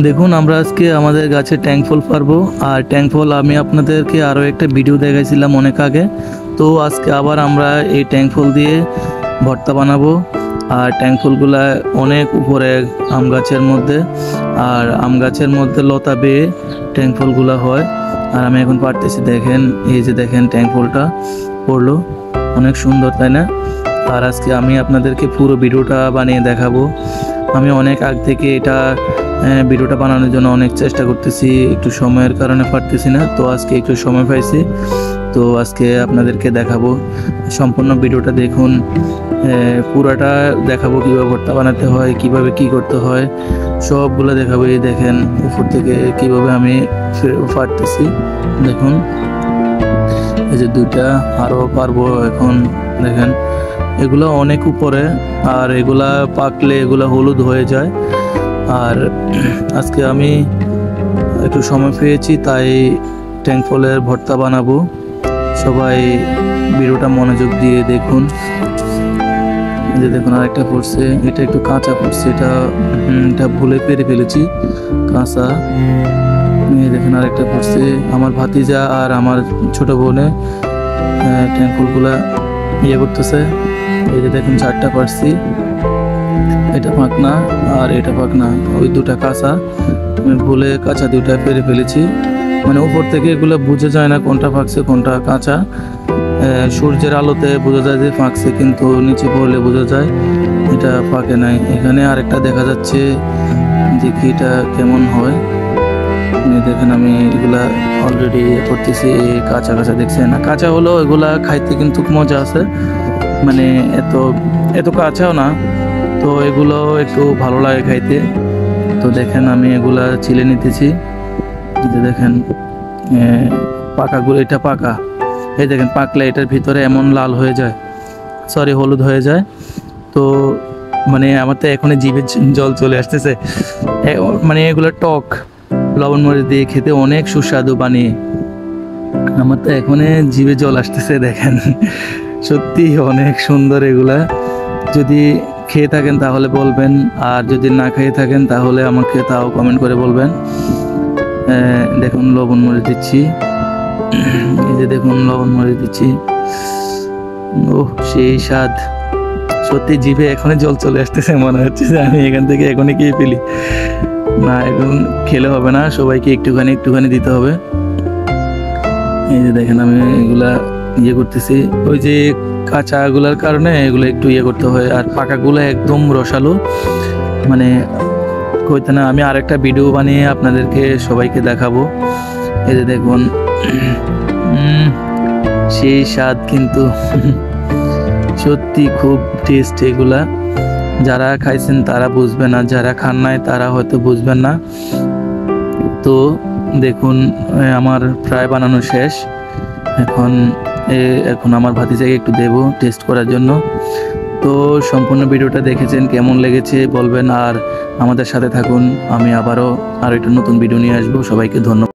দেখুন আমরা আজকে আমাদের গাছে ট্যাঙ্ক ফল পারবো। আর ট্যাঙ্ক ফল আমি আপনাদেরকে আরও একটা ভিডিও দেখাইছিলাম অনেক আগে। তো আজকে আবার আমরা এই ট্যাঙ্ক ফল দিয়ে ভর্তা বানাবো। আর ট্যাঙ্ক ফলগুলা অনেক উপরে আম গাছের মধ্যে, আর আম গাছের মধ্যে লতা বেয়ে ট্যাঙ্ক ফলগুলা হয়। আর আমি এখন পারতেছি, দেখেন এই যে দেখেন ট্যাঙ্ক ফলটা পড়লো, অনেক সুন্দর তাই না? আর আজকে আমি আপনাদেরকে পুরো ভিডিওটা বানিয়ে দেখাবো। আমি অনেক আগ থেকে এটা ভিডিওটা বানানোর জন্য অনেক চেষ্টা করতেছি, একটু সময়ের কারণে পারতেছি না। তো আজকে একটু সময় পাইছি, তো আজকে আপনাদেরকে দেখাবো। সম্পূর্ণ ভিডিওটা দেখুন, পুরাটা দেখাবো কিভাবে ভর্তা বানাতে হয়, কিভাবে কি করতে হয়, সবগুলো দেখাবো। এই দেখেন উপর থেকে কিভাবে আমি পারতেছি, দেখুন এই যে দুইটা আরও পারবো এখন। দেখেন এগুলো অনেক উপরে, আর এগুলা পাকলে এগুলা হলুদ হয়ে যায়। আর আজকে আমি একটু সময় পেয়েছি, তাই ট্যাঙ্ক ফলের ভর্তা বানাবো। সবাই ভিডিওটা মনোযোগ দিয়ে দেখুন। এই যে দেখুন আরেকটা পড়ছে, এটা একটু কাঁচা পড়ছে, এটা ভুলে পেরে ফেলেছি কাঁচা। দেখেন আরেকটা পড়ছে, আমার ভাতিজা আর আমার ছোট বোনে ট্যাঙ্ক ফলগুলা করতেছে। এই যে দেখুন 4টা পারছি, এটা পাকনা আর এটা পাকনা, ওই দুটা কাঁচা। আমি ভুলে কাঁচা দুটা পেরে ফেলেছি। মানে উপর থেকে এগুলো বোঝা যায় না কোনটা পাকছে কোনটা কাঁচা। সূর্যের আলোতে বোঝা যায় যে পাকছে, কিন্তু নিচে পড়লে বোঝা যায় এটা পাকে নাই। এখানে আরেকটা দেখা যাচ্ছে, দেখি এটা কেমন হয়। দেখেন আমি এগুলা অলরেডি করতেছি, কাঁচা কাঁচা দেখছেন না? কাঁচা হলো এগুলা খাইতে কিন্তু মজা আছে, মানে এত কাঁচাও না, তো এগুলো একটু ভালো লাগে খাইতে। তো দেখেন আমি এগুলা ছিলে নিতেছি। যে দেখেন পাকাগুলো, এটা পাকা। এই দেখেন পাকলে এটার ভিতরে এমন লাল হয়ে যায়, সরি হলুদ হয়ে যায়। তো মানে আমার তো এখনই জিভে জল চলে আসতেছে। মানে এগুলো টক লবণ মরিচ দিয়ে খেতে অনেক সুস্বাদু বানিয়ে, আমার তো এখনই জিভে জল আসতেছে। দেখেন সত্যি অনেক সুন্দর এগুলা। যদি খেয়ে থাকেন তাহলে বলবেন, আর যদি না খেয়ে থাকেন তাহলে আমাকে তাও কমেন্ট করে বলবেন। দেখুন লবণ মরিচ দিচ্ছি, এই যে দেখুন লবণ মরিচ দিচ্ছি। ও সেই স্বাদ, সত্যি জিভে এখনই জল চলে আসতেছে, মনে হচ্ছে যে আমি এখান থেকে এখনই খেয়ে ফেলি। না এখন খেলে হবে না, সবাইকে একটুখানি একটুখানি দিতে হবে। এই যে দেখেন আমি এগুলা করতেছি, ওই যে কাঁচাগুলার কারণে এগুলো একটু করতে হয়, আর পাকাগুলো একদম রসালো, মানে কইতে না। আমি আরেকটা ভিডিও বানিয়ে আপনাদেরকে সবাইকে দেখাবো। এই যে দেখুন সেই স্বাদ, কিন্তু সত্যি খুব টেস্ট এগুলা। যারা খাইছেন তারা বুঝবেন, আর যারা খান নাই তারা হয়তো বুঝবেন না। তো দেখুন আমার প্রায় বানানো শেষ। এখন আমার ভাতিজাকে একটু দেবো টেস্ট করার জন্য। তো সম্পূর্ণ ভিডিওটা দেখেছেন, কেমন লেগেছে বলবেন, আর আমাদের সাথে থাকুন। আমি আবারও একটা নতুন ভিডিও নিয়ে আসবো। সবাইকে ধন্যবাদ।